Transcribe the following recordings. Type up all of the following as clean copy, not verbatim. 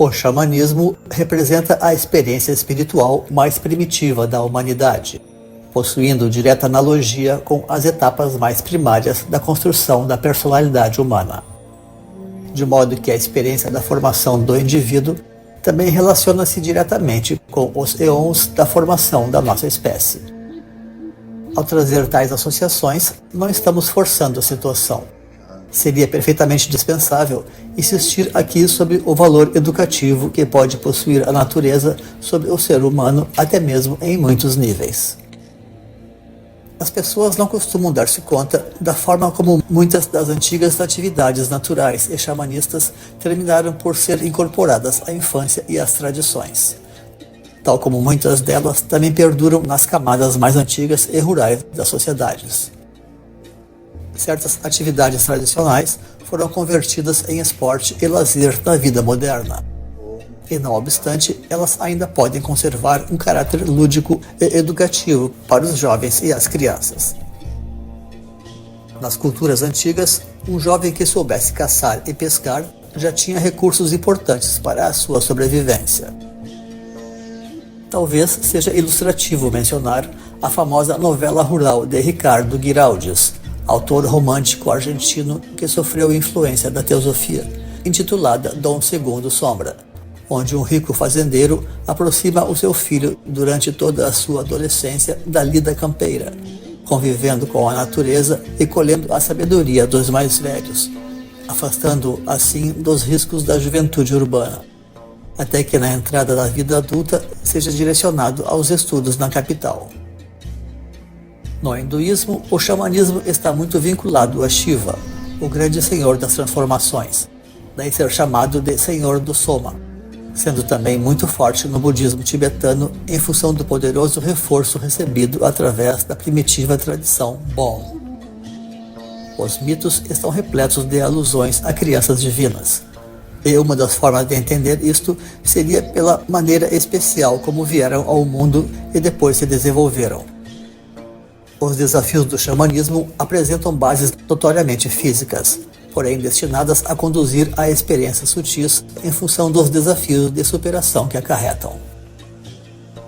O xamanismo representa a experiência espiritual mais primitiva da humanidade, possuindo direta analogia com as etapas mais primárias da construção da personalidade humana. De modo que a experiência da formação do indivíduo também relaciona-se diretamente com os eons da formação da nossa espécie. Ao trazer tais associações, não estamos forçando a situação. Seria perfeitamente dispensável insistir aqui sobre o valor educativo que pode possuir a natureza sobre o ser humano, até mesmo em muitos níveis. As pessoas não costumam dar-se conta da forma como muitas das antigas atividades naturais e xamanistas terminaram por ser incorporadas à infância e às tradições, tal como muitas delas também perduram nas camadas mais antigas e rurais das sociedades. Certas atividades tradicionais foram convertidas em esporte e lazer na vida moderna. E não obstante, elas ainda podem conservar um caráter lúdico e educativo para os jovens e as crianças. Nas culturas antigas, um jovem que soubesse caçar e pescar já tinha recursos importantes para a sua sobrevivência. Talvez seja ilustrativo mencionar a famosa novela rural de Ricardo Guiraldes, autor romântico argentino que sofreu influência da teosofia, intitulada Dom II Sombra, onde um rico fazendeiro aproxima o seu filho durante toda a sua adolescência da lida campeira, convivendo com a natureza e colhendo a sabedoria dos mais velhos, afastando-o assim dos riscos da juventude urbana, até que na entrada da vida adulta seja direcionado aos estudos na capital. No hinduísmo, o xamanismo está muito vinculado a Shiva, o grande senhor das transformações, daí ser chamado de Senhor do Soma, sendo também muito forte no budismo tibetano em função do poderoso reforço recebido através da primitiva tradição Bon. Os mitos estão repletos de alusões a crianças divinas, e uma das formas de entender isto seria pela maneira especial como vieram ao mundo e depois se desenvolveram. Os desafios do xamanismo apresentam bases notoriamente físicas, porém destinadas a conduzir a experiências sutis em função dos desafios de superação que acarretam.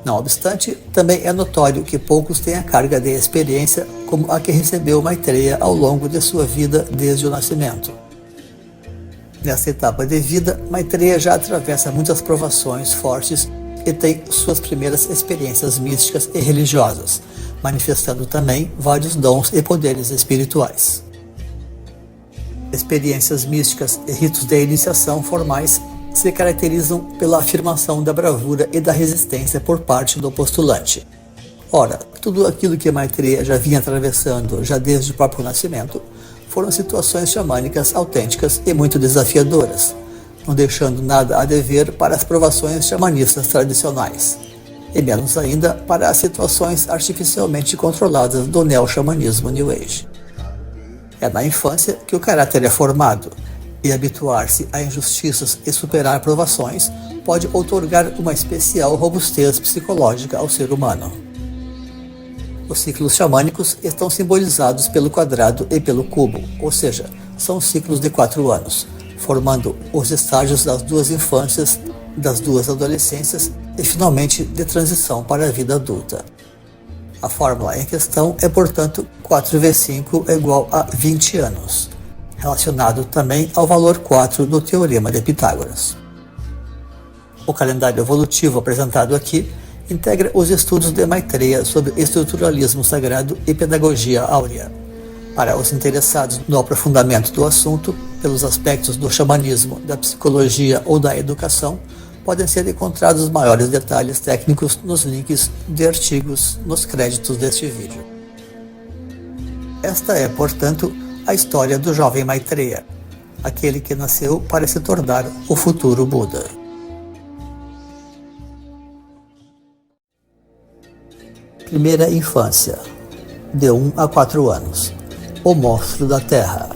Não obstante, também é notório que poucos têm a carga de experiência como a que recebeu Maitreya ao longo de sua vida desde o nascimento. Nessa etapa de vida, Maitreya já atravessa muitas provações fortes e tem suas primeiras experiências místicas e religiosas, manifestando também vários dons e poderes espirituais. Experiências místicas e ritos de iniciação formais se caracterizam pela afirmação da bravura e da resistência por parte do postulante. Ora, tudo aquilo que Maitreya já vinha atravessando já desde o próprio nascimento foram situações xamânicas autênticas e muito desafiadoras, não deixando nada a dever para as provações xamanistas tradicionais, e menos ainda para as situações artificialmente controladas do neo-xamanismo New Age. É na infância que o caráter é formado, e habituar-se a injustiças e superar provações pode outorgar uma especial robustez psicológica ao ser humano. Os ciclos xamânicos estão simbolizados pelo quadrado e pelo cubo, ou seja, são ciclos de 4 anos, formando os estágios das duas infâncias, das duas adolescências e finalmente de transição para a vida adulta. A fórmula em questão é, portanto, 4 vezes 5 é igual a 20 anos, relacionado também ao valor 4 do Teorema de Pitágoras. O calendário evolutivo apresentado aqui integra os estudos de Maitreya sobre estruturalismo sagrado e pedagogia áurea. Para os interessados no aprofundamento do assunto, pelos aspectos do xamanismo, da psicologia ou da educação, podem ser encontrados maiores detalhes técnicos nos links de artigos nos créditos deste vídeo. Esta é, portanto, a história do jovem Maitreya, aquele que nasceu para se tornar o futuro Buda. Primeira infância, de 1 a 4 anos. O monstro da Terra.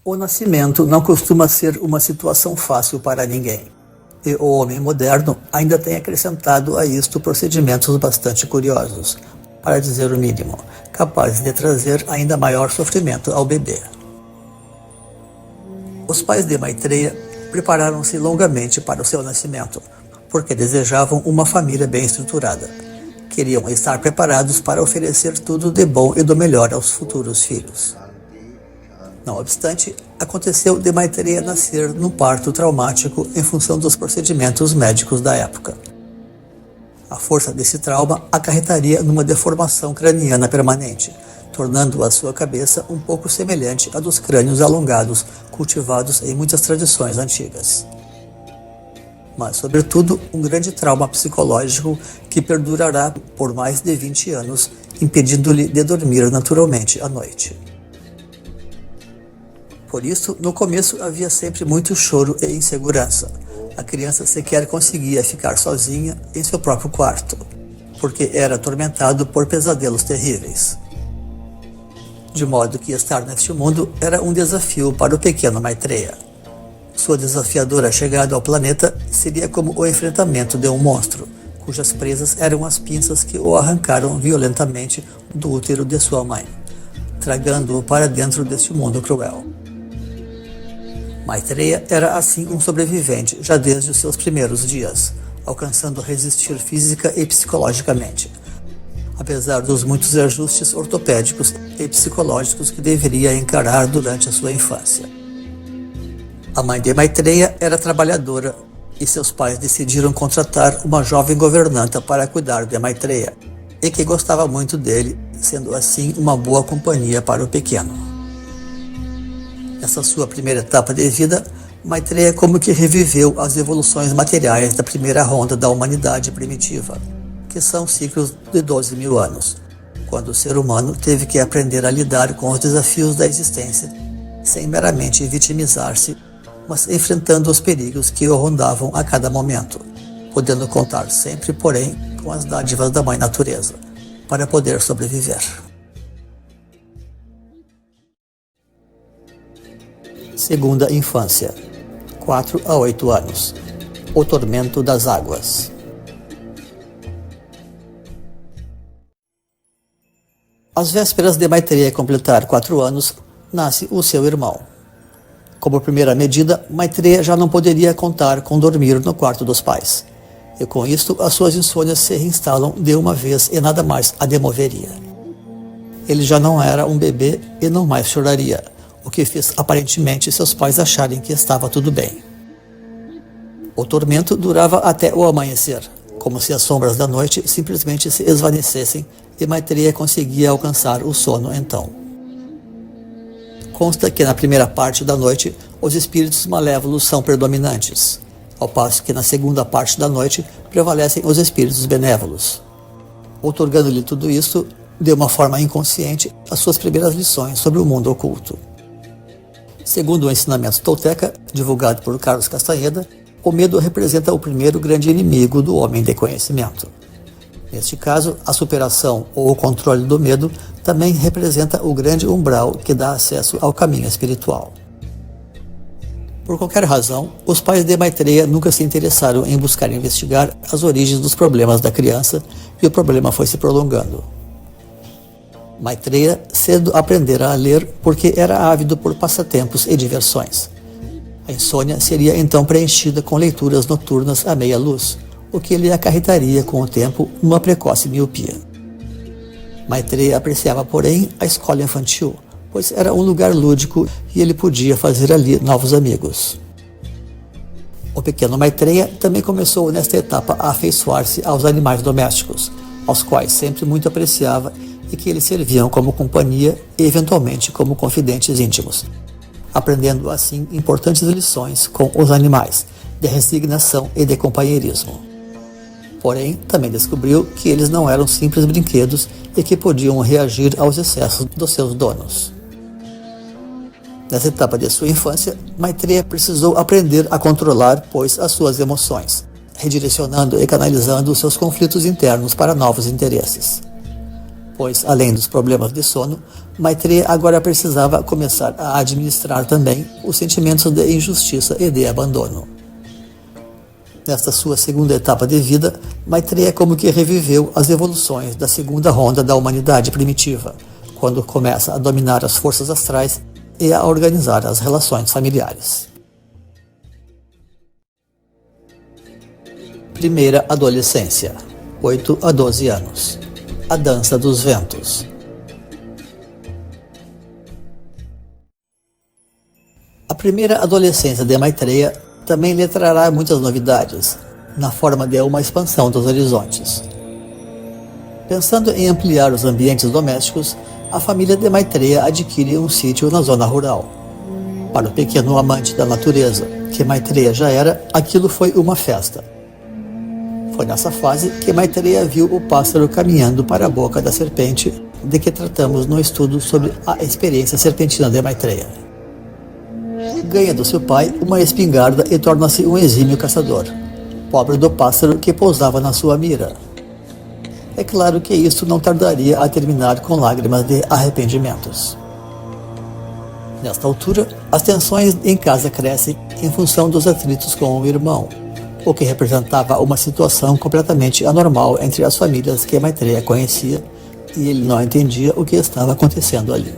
O nascimento não costuma ser uma situação fácil para ninguém, e o homem moderno ainda tem acrescentado a isto procedimentos bastante curiosos, para dizer o mínimo, capazes de trazer ainda maior sofrimento ao bebê. Os pais de Maitreya prepararam-se longamente para o seu nascimento, porque desejavam uma família bem estruturada. Queriam estar preparados para oferecer tudo de bom e do melhor aos futuros filhos. Não obstante, aconteceu de Maitreya nascer num parto traumático em função dos procedimentos médicos da época. A força desse trauma acarretaria numa deformação craniana permanente, tornando a sua cabeça um pouco semelhante à dos crânios alongados cultivados em muitas tradições antigas. Mas, sobretudo, um grande trauma psicológico que perdurará por mais de 20 anos, impedindo-lhe de dormir naturalmente à noite. Por isso, no começo havia sempre muito choro e insegurança. A criança sequer conseguia ficar sozinha em seu próprio quarto, porque era atormentado por pesadelos terríveis. De modo que estar neste mundo era um desafio para o pequeno Maitreya. Sua desafiadora chegada ao planeta seria como o enfrentamento de um monstro, cujas presas eram as pinças que o arrancaram violentamente do útero de sua mãe, tragando-o para dentro deste mundo cruel. Maitreya era assim um sobrevivente já desde os seus primeiros dias, alcançando resistir física e psicologicamente, apesar dos muitos ajustes ortopédicos e psicológicos que deveria encarar durante a sua infância. A mãe de Maitreya era trabalhadora e seus pais decidiram contratar uma jovem governanta para cuidar de Maitreya, e que gostava muito dele, sendo assim uma boa companhia para o pequeno. Nessa sua primeira etapa de vida, Maitreya como que reviveu as evoluções materiais da primeira ronda da humanidade primitiva, que são ciclos de 12.000 anos, quando o ser humano teve que aprender a lidar com os desafios da existência, sem meramente vitimizar-se, mas enfrentando os perigos que o rondavam a cada momento, podendo contar sempre, porém, com as dádivas da Mãe Natureza, para poder sobreviver. Segunda infância, 4 a 8 anos. O tormento das águas. Às vésperas de Maitreya completar 4 anos, nasce o seu irmão. Como primeira medida, Maitreya já não poderia contar com dormir no quarto dos pais. E com isto, as suas insônias se reinstalam de uma vez e nada mais a demoveria. Ele já não era um bebê e não mais choraria, o que fez aparentemente seus pais acharem que estava tudo bem. O tormento durava até o amanhecer, como se as sombras da noite simplesmente se esvanecessem e Maitreya conseguia alcançar o sono então. Consta que na primeira parte da noite os espíritos malévolos são predominantes, ao passo que na segunda parte da noite prevalecem os espíritos benévolos. Outorgando-lhe tudo isto, de uma forma inconsciente, as suas primeiras lições sobre o mundo oculto. Segundo o ensinamento tolteca, divulgado por Carlos Castaneda, o medo representa o primeiro grande inimigo do homem de conhecimento. Neste caso, a superação ou o controle do medo também representa o grande umbral que dá acesso ao caminho espiritual. Por qualquer razão, os pais de Maitreya nunca se interessaram em buscar investigar as origens dos problemas da criança e o problema foi se prolongando. Maitreya cedo aprendera a ler porque era ávido por passatempos e diversões. A insônia seria então preenchida com leituras noturnas à meia luz, o que lhe acarretaria com o tempo uma precoce miopia. Maitreya apreciava, porém, a escola infantil, pois era um lugar lúdico e ele podia fazer ali novos amigos. O pequeno Maitreya também começou nesta etapa a afeiçoar-se aos animais domésticos, aos quais sempre muito apreciava e que eles serviam como companhia e eventualmente como confidentes íntimos, aprendendo assim importantes lições com os animais, de resignação e de companheirismo. Porém, também descobriu que eles não eram simples brinquedos e que podiam reagir aos excessos dos seus donos. Nessa etapa de sua infância, Maitreya precisou aprender a controlar, pois, as suas emoções, redirecionando e canalizando os seus conflitos internos para novos interesses. Pois, além dos problemas de sono, Maitreya agora precisava começar a administrar também os sentimentos de injustiça e de abandono. Nesta sua segunda etapa de vida, Maitreya como que reviveu as evoluções da segunda ronda da humanidade primitiva, quando começa a dominar as forças astrais e a organizar as relações familiares. Primeira adolescência, 8 a 12 anos. A dança dos ventos. A primeira adolescência de Maitreya também lhe trará muitas novidades, na forma de uma expansão dos horizontes. Pensando em ampliar os ambientes domésticos, a família de Maitreya adquire um sítio na zona rural. Para o pequeno amante da natureza, que Maitreya já era, aquilo foi uma festa. Foi nessa fase que Maitreya viu o pássaro caminhando para a boca da serpente, de que tratamos no estudo sobre a experiência serpentina de Maitreya. Ganha do seu pai uma espingarda e torna-se um exímio caçador, pobre do pássaro que pousava na sua mira. É claro que isso não tardaria a terminar com lágrimas de arrependimentos. Nesta altura, as tensões em casa crescem em função dos atritos com o irmão, o que representava uma situação completamente anormal entre as famílias que Maitreya conhecia, e ele não entendia o que estava acontecendo ali.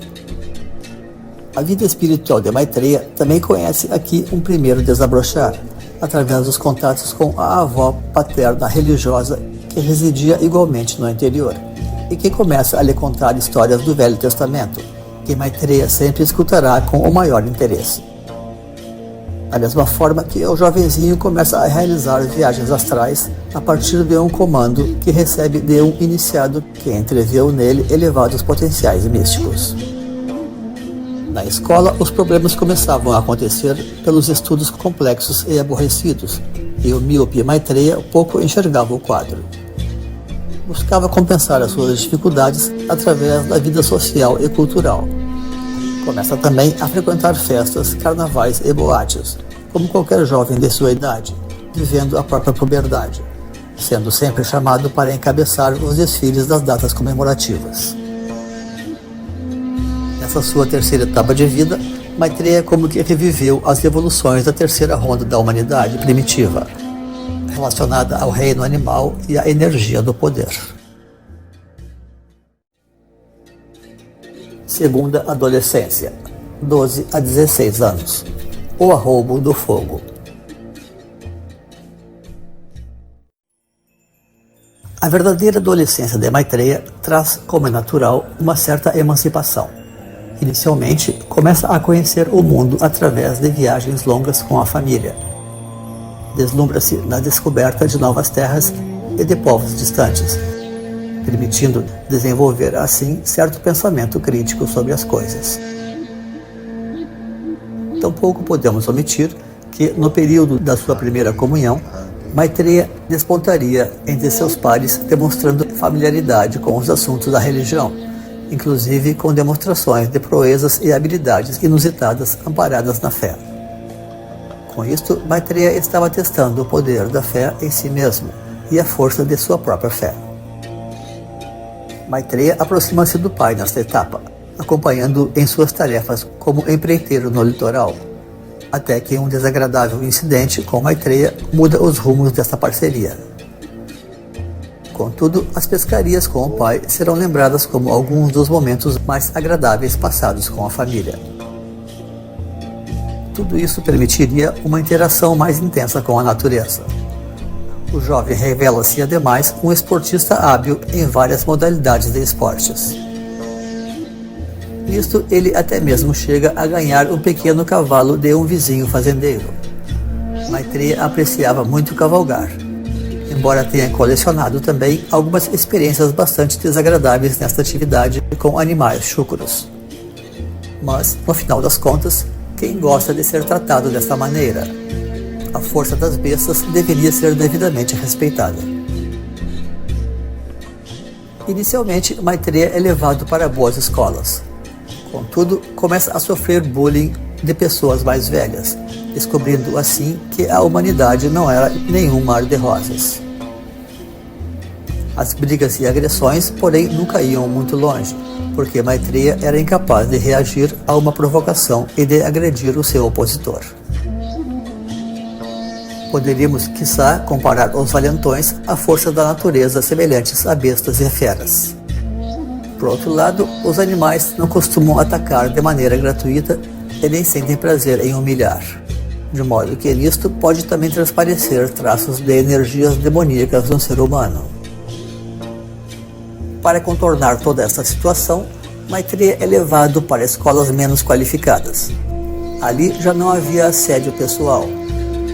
A vida espiritual de Maitreya também conhece aqui um primeiro desabrochar, através dos contatos com a avó paterna religiosa que residia igualmente no interior, e que começa a lhe contar histórias do Velho Testamento, que Maitreya sempre escutará com o maior interesse. Da mesma forma que o jovenzinho começa a realizar viagens astrais a partir de um comando que recebe de um iniciado que entreveu nele elevados potenciais místicos. Na escola, os problemas começavam a acontecer pelos estudos complexos e aborrecidos, e o míope Maitreya pouco enxergava o quadro. Buscava compensar as suas dificuldades através da vida social e cultural. Começa também a frequentar festas, carnavais e boates, como qualquer jovem de sua idade, vivendo a própria puberdade, sendo sempre chamado para encabeçar os desfiles das datas comemorativas. Nessa sua terceira etapa de vida, Maitreya como que reviveu as evoluções da terceira ronda da humanidade primitiva, relacionada ao reino animal e à energia do poder. Segunda adolescência, 12 a 16 anos. O arroubo do fogo. A verdadeira adolescência de Maitreya traz, como é natural, uma certa emancipação. Inicialmente, começa a conhecer o mundo através de viagens longas com a família. Deslumbra-se na descoberta de novas terras e de povos distantes, permitindo desenvolver assim certo pensamento crítico sobre as coisas. Tampouco podemos omitir que, no período da sua primeira comunhão, Maitreya despontaria entre seus pares, demonstrando familiaridade com os assuntos da religião, inclusive com demonstrações de proezas e habilidades inusitadas amparadas na fé. Com isto, Maitreya estava testando o poder da fé em si mesmo e a força de sua própria fé. Maitreya aproxima-se do pai nesta etapa, acompanhando em suas tarefas como empreiteiro no litoral, até que um desagradável incidente com Maitreya muda os rumos desta parceria. Contudo, as pescarias com o pai serão lembradas como alguns dos momentos mais agradáveis passados com a família. Tudo isso permitiria uma interação mais intensa com a natureza. O jovem revela-se, ademais, um esportista hábil em várias modalidades de esportes. Nisto, ele até mesmo chega a ganhar um pequeno cavalo de um vizinho fazendeiro. Maitreya apreciava muito cavalgar, embora tenha colecionado também algumas experiências bastante desagradáveis nesta atividade com animais chúcaros. Mas, no final das contas, quem gosta de ser tratado desta maneira? A força das bestas deveria ser devidamente respeitada. Inicialmente, Maitreya é levado para boas escolas. Contudo, começa a sofrer bullying de pessoas mais velhas, descobrindo assim que a humanidade não era nenhum mar de rosas. As brigas e agressões, porém, nunca iam muito longe, porque Maitreya era incapaz de reagir a uma provocação e de agredir o seu opositor. Poderíamos, quiçá, comparar os valentões à força da natureza semelhantes a bestas e feras. Por outro lado, os animais não costumam atacar de maneira gratuita e nem sentem prazer em humilhar, de modo que nisto pode também transparecer traços de energias demoníacas no ser humano. Para contornar toda esta situação, Maitreya é levado para escolas menos qualificadas. Ali já não havia assédio pessoal,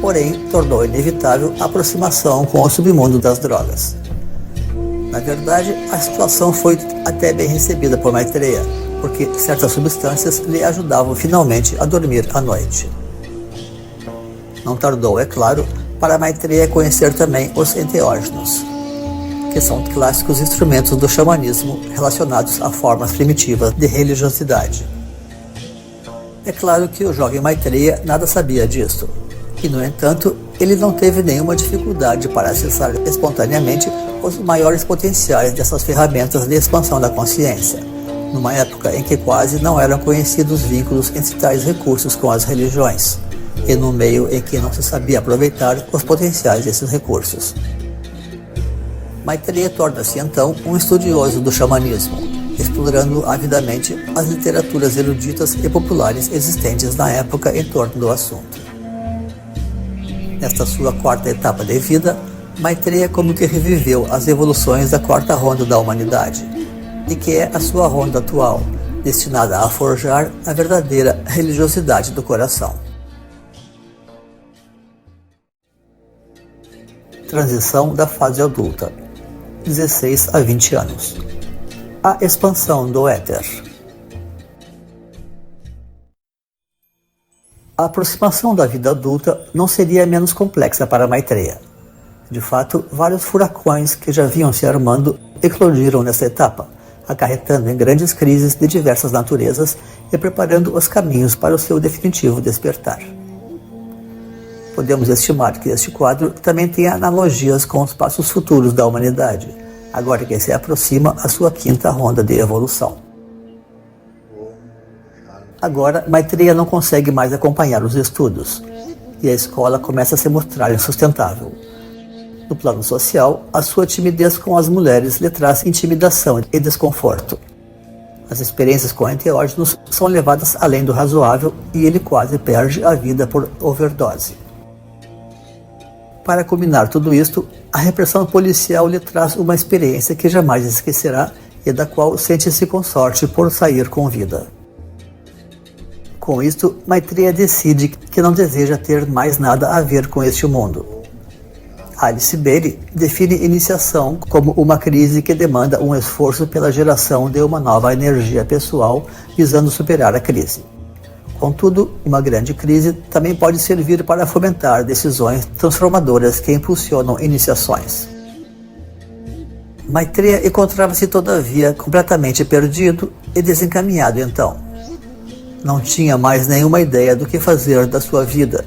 porém tornou inevitável a aproximação com o submundo das drogas. Na verdade, a situação foi até bem recebida por Maitreya, porque certas substâncias lhe ajudavam finalmente a dormir à noite. Não tardou, é claro, para Maitreya conhecer também os enteógenos, que são clássicos instrumentos do xamanismo relacionados a formas primitivas de religiosidade. É claro que o jovem Maitreya nada sabia disso, e no entanto, ele não teve nenhuma dificuldade para acessar espontaneamente os maiores potenciais dessas ferramentas de expansão da consciência, numa época em que quase não eram conhecidos vínculos entre tais recursos com as religiões, e num meio em que não se sabia aproveitar os potenciais desses recursos. Maitreya torna-se então um estudioso do xamanismo, explorando avidamente as literaturas eruditas e populares existentes na época em torno do assunto. Nesta sua quarta etapa de vida, Maitreya como que reviveu as evoluções da quarta ronda da humanidade, e que é a sua ronda atual, destinada a forjar a verdadeira religiosidade do coração. Transição da fase adulta, 16 a 20 anos. A expansão do éter. A aproximação da vida adulta não seria menos complexa para Maitreya. De fato, vários furacões que já vinham se armando eclodiram nessa etapa, acarretando em grandes crises de diversas naturezas e preparando os caminhos para o seu definitivo despertar. Podemos estimar que este quadro também tem analogias com os passos futuros da humanidade, agora que se aproxima a sua quinta ronda de evolução. Agora, Maitreya não consegue mais acompanhar os estudos, e a escola começa a se mostrar insustentável. No plano social, a sua timidez com as mulheres lhe traz intimidação e desconforto. As experiências com enteógenos são levadas além do razoável e ele quase perde a vida por overdose. Para culminar tudo isto, a repressão policial lhe traz uma experiência que jamais esquecerá e da qual sente-se com sorte por sair com vida. Com isto, Maitreya decide que não deseja ter mais nada a ver com este mundo. Alice Bailey define iniciação como uma crise que demanda um esforço pela geração de uma nova energia pessoal visando superar a crise. Contudo, uma grande crise também pode servir para fomentar decisões transformadoras que impulsionam iniciações. Maitreya encontrava-se todavia completamente perdido e desencaminhado então. Não tinha mais nenhuma ideia do que fazer da sua vida.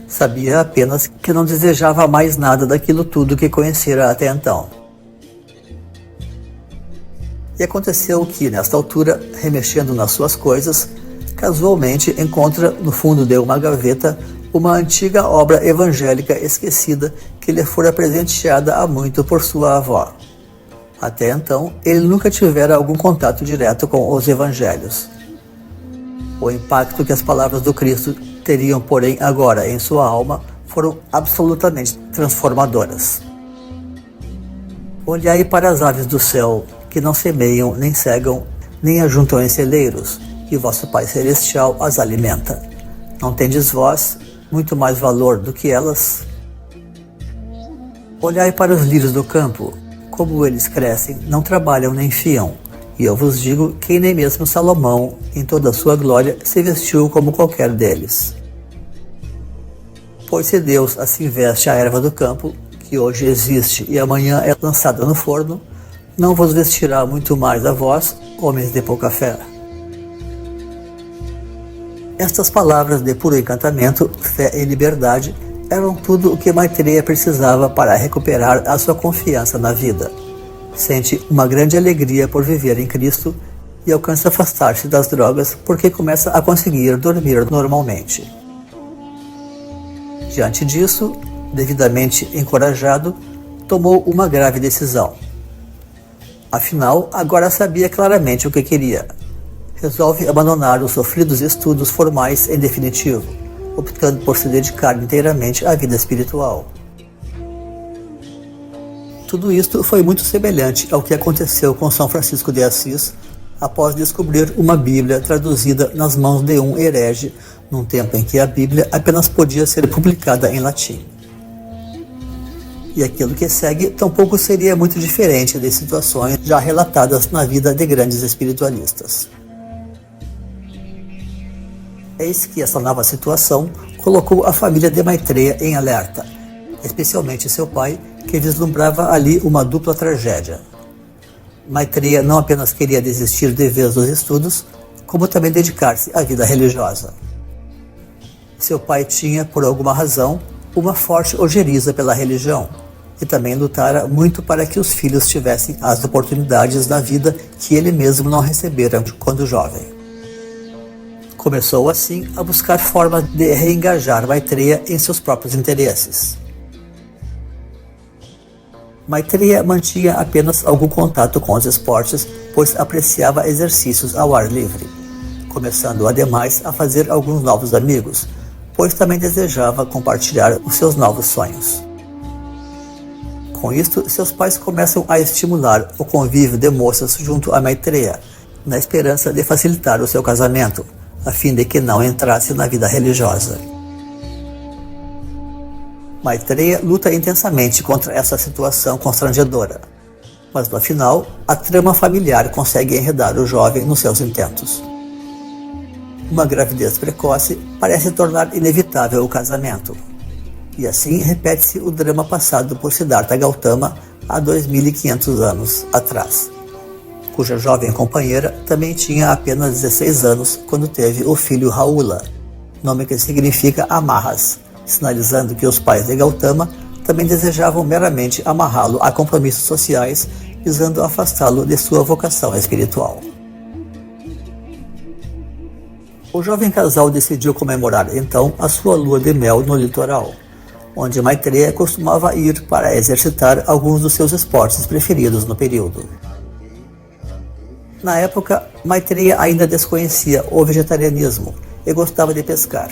Sabia apenas que não desejava mais nada daquilo tudo que conhecera até então. E aconteceu que, nesta altura, remexendo nas suas coisas, casualmente encontra no fundo de uma gaveta uma antiga obra evangélica esquecida que lhe fora presenteada há muito por sua avó. Até então, ele nunca tivera algum contato direto com os evangelhos. O impacto que as palavras do Cristo teriam, porém, agora em sua alma, foram absolutamente transformadoras. Olhai para as aves do céu, que não semeiam, nem cegam, nem ajuntam em celeiros, e vosso Pai Celestial as alimenta. Não tendes vós muito mais valor do que elas? Olhai para os lírios do campo, como eles crescem, não trabalham nem fiam, e eu vos digo que nem mesmo Salomão, em toda a sua glória, se vestiu como qualquer deles. Pois se Deus assim veste a erva do campo, que hoje existe e amanhã é lançada no forno, não vos vestirá muito mais a vós, homens de pouca fé. Estas palavras de puro encantamento, fé e liberdade eram tudo o que Maitreya precisava para recuperar a sua confiança na vida. Sente uma grande alegria por viver em Cristo e alcança afastar-se das drogas porque começa a conseguir dormir normalmente. Diante disso, devidamente encorajado, tomou uma grave decisão. Afinal, agora sabia claramente o que queria: resolve abandonar os sofridos estudos formais em definitivo, optando por se dedicar inteiramente à vida espiritual. Tudo isto foi muito semelhante ao que aconteceu com São Francisco de Assis após descobrir uma Bíblia traduzida nas mãos de um herege, num tempo em que a Bíblia apenas podia ser publicada em latim. E aquilo que segue tampouco seria muito diferente de situações já relatadas na vida de grandes espiritualistas. Eis que essa nova situação colocou a família de Maitreya em alerta, especialmente seu pai, que vislumbrava ali uma dupla tragédia. Maitreya não apenas queria desistir de vez dos estudos, como também dedicar-se à vida religiosa. Seu pai tinha, por alguma razão, uma forte ojeriza pela religião, e também lutara muito para que os filhos tivessem as oportunidades da vida que ele mesmo não recebera quando jovem. Começou assim a buscar forma de reengajar Maitreya em seus próprios interesses. Maitreya mantinha apenas algum contato com os esportes, pois apreciava exercícios ao ar livre, começando ademais a fazer alguns novos amigos, pois também desejava compartilhar os seus novos sonhos. Com isto, seus pais começam a estimular o convívio de moças junto a Maitreya, na esperança de facilitar o seu casamento, a fim de que não entrasse na vida religiosa. Maitreya luta intensamente contra essa situação constrangedora, mas no final, a trama familiar consegue enredar o jovem nos seus intentos. Uma gravidez precoce parece tornar inevitável o casamento, e assim repete-se o drama passado por Siddhartha Gautama há 2.500 anos atrás, cuja jovem companheira também tinha apenas 16 anos quando teve o filho Rahula, nome que significa amarras, sinalizando que os pais de Gautama também desejavam meramente amarrá-lo a compromissos sociais, visando afastá-lo de sua vocação espiritual. O jovem casal decidiu comemorar então a sua lua de mel no litoral, onde Maitreya costumava ir para exercitar alguns dos seus esportes preferidos no período. Na época, Maitreya ainda desconhecia o vegetarianismo e gostava de pescar.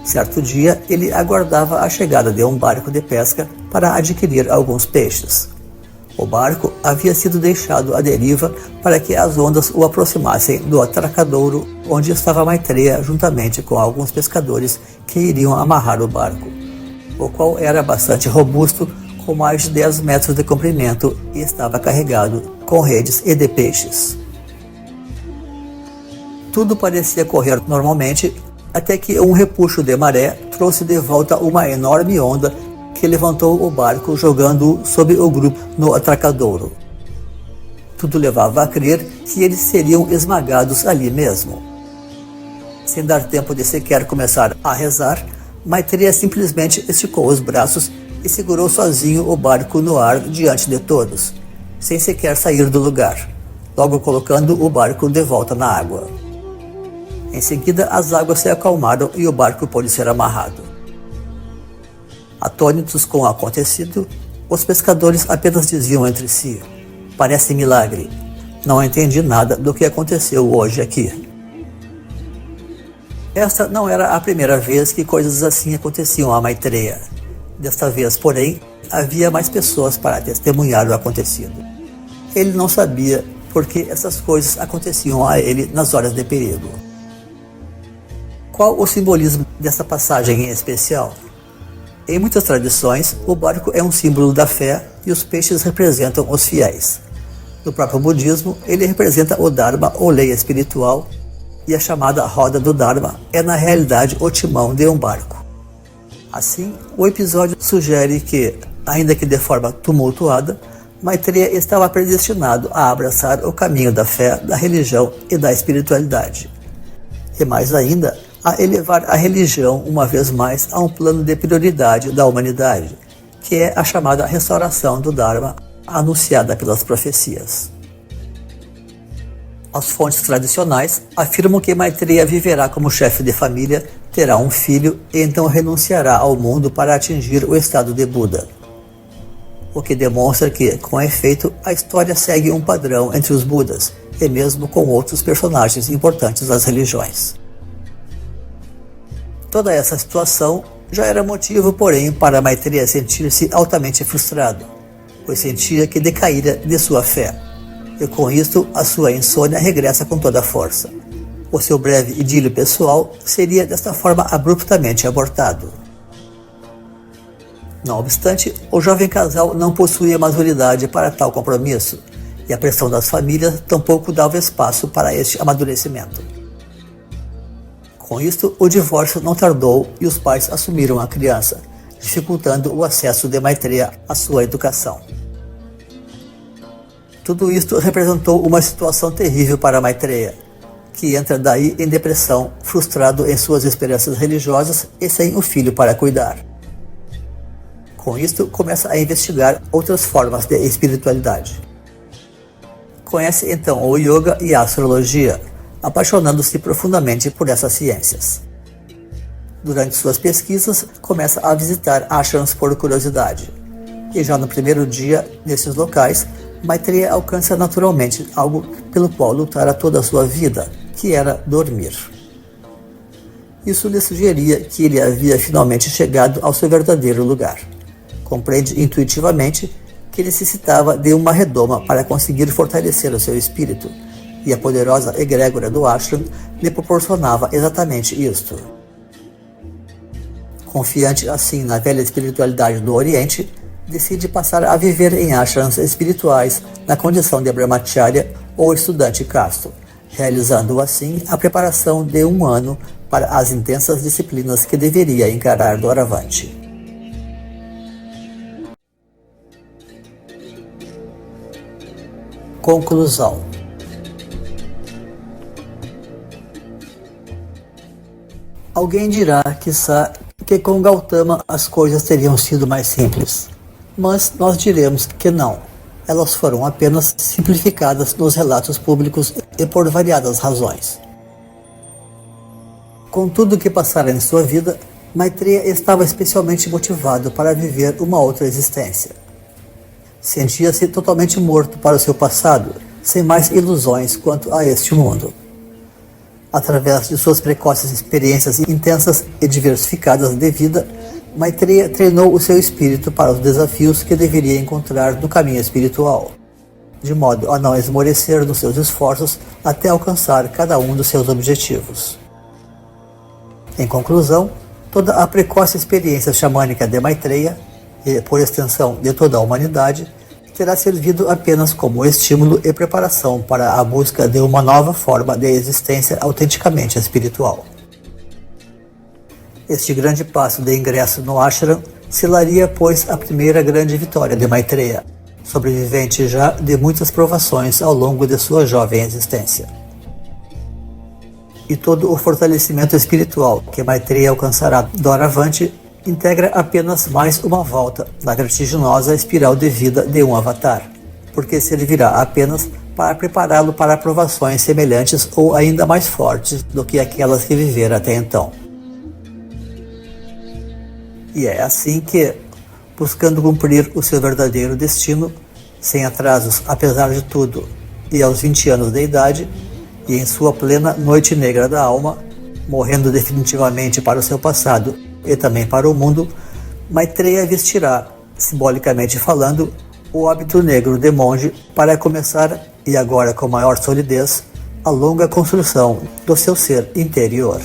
Certo dia, ele aguardava a chegada de um barco de pesca para adquirir alguns peixes. O barco havia sido deixado à deriva para que as ondas o aproximassem do atracadouro onde estava Maitreya juntamente com alguns pescadores que iriam amarrar o barco, o qual era bastante robusto, com mais de 10 metros de comprimento e estava carregado com redes e de peixes. Tudo parecia correr normalmente, até que um repuxo de maré trouxe de volta uma enorme onda que levantou o barco, jogando-o sob o grupo no atracadouro. Tudo levava a crer que eles seriam esmagados ali mesmo. Sem dar tempo de sequer começar a rezar, Maitreya simplesmente esticou os braços e segurou sozinho o barco no ar diante de todos, sem sequer sair do lugar, logo colocando o barco de volta na água. Em seguida, as águas se acalmaram e o barco pôde ser amarrado. Atônitos com o acontecido, os pescadores apenas diziam entre si: "Parece milagre. Não entendi nada do que aconteceu hoje aqui." Esta não era a primeira vez que coisas assim aconteciam a Maitreya. Desta vez, porém, havia mais pessoas para testemunhar o acontecido. Ele não sabia por que essas coisas aconteciam a ele nas horas de perigo. Qual o simbolismo dessa passagem em especial? Em muitas tradições, o barco é um símbolo da fé e os peixes representam os fiéis. No próprio budismo, ele representa o Dharma ou lei espiritual, e a chamada roda do Dharma é na realidade o timão de um barco. Assim, o episódio sugere que, ainda que de forma tumultuada, Maitreya estava predestinado a abraçar o caminho da fé, da religião e da espiritualidade. E mais ainda, a elevar a religião uma vez mais a um plano de prioridade da humanidade, que é a chamada restauração do Dharma anunciada pelas profecias. As fontes tradicionais afirmam que Maitreya viverá como chefe de família, terá um filho e então renunciará ao mundo para atingir o estado de Buda. O que demonstra que, com efeito, a história segue um padrão entre os Budas, e mesmo com outros personagens importantes das religiões. Toda essa situação já era motivo, porém, para Maitreya sentir-se altamente frustrado, pois sentia que decaíra de sua fé, e com isto a sua insônia regressa com toda a força. O seu breve idílio pessoal seria desta forma abruptamente abortado. Não obstante, o jovem casal não possuía maturidade para tal compromisso, e a pressão das famílias tampouco dava espaço para este amadurecimento. Com isto, o divórcio não tardou e os pais assumiram a criança, dificultando o acesso de Maitreya à sua educação. Tudo isto representou uma situação terrível para Maitreya, que entra daí em depressão, frustrado em suas esperanças religiosas e sem o filho para cuidar. Com isto, começa a investigar outras formas de espiritualidade. Conhece então o yoga e a astrologia, apaixonando-se profundamente por essas ciências. Durante suas pesquisas, começa a visitar ashrams por curiosidade. E já no primeiro dia, nesses locais, Maitreya alcança naturalmente algo pelo qual lutara toda a sua vida, que era dormir. Isso lhe sugeria que ele havia finalmente chegado ao seu verdadeiro lugar. Compreende intuitivamente que necessitava de uma redoma para conseguir fortalecer o seu espírito, e a poderosa egrégora do ashram lhe proporcionava exatamente isto. Confiante assim na velha espiritualidade do Oriente, decide passar a viver em ashrams espirituais na condição de brahmacharya ou estudante casto, realizando assim a preparação de 1 ano para as intensas disciplinas que deveria encarar doravante. Conclusão. Alguém dirá, quiçá, que com Gautama as coisas teriam sido mais simples. Mas nós diremos que não. Elas foram apenas simplificadas nos relatos públicos e por variadas razões. Com tudo o que passara em sua vida, Maitreya estava especialmente motivado para viver uma outra existência. Sentia-se totalmente morto para o seu passado, sem mais ilusões quanto a este mundo. Através de suas precoces experiências intensas e diversificadas de vida, Maitreya treinou o seu espírito para os desafios que deveria encontrar no caminho espiritual, de modo a não esmorecer nos seus esforços até alcançar cada um dos seus objetivos. Em conclusão, toda a precoce experiência xamânica de Maitreya, e por extensão de toda a humanidade, terá servido apenas como estímulo e preparação para a busca de uma nova forma de existência autenticamente espiritual. Este grande passo de ingresso no ashram selaria, pois, a primeira grande vitória de Maitreya, sobrevivente já de muitas provações ao longo de sua jovem existência. E todo o fortalecimento espiritual que Maitreya alcançará doravante integra apenas mais uma volta na vertiginosa espiral de vida de um avatar, porque servirá apenas para prepará-lo para provações semelhantes ou ainda mais fortes do que aquelas que vivera até então. E é assim que, buscando cumprir o seu verdadeiro destino, sem atrasos apesar de tudo, e aos 20 anos de idade, e em sua plena noite negra da alma, morrendo definitivamente para o seu passado e também para o mundo, Maitreya vestirá, simbolicamente falando, o hábito negro de monge para começar, e agora com maior solidez, a longa construção do seu ser interior.